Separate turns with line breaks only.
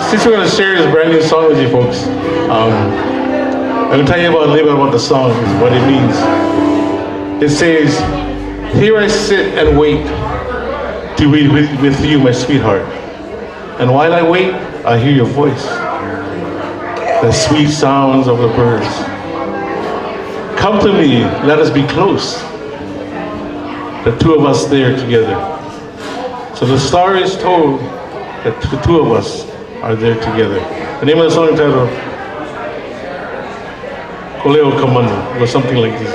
Since we're going to share this brand new song with you folks, I'm going to tell you about a little bit about the song, what it means. It says, "Here I sit and wait to be with you, my sweetheart. And while I wait, I hear your voice, the sweet sounds of the birds. Come to me, let us be close, the two of us there together. So the story is told that the two of us are there together." The name of the song titled Koleo Kamanu, or something like this.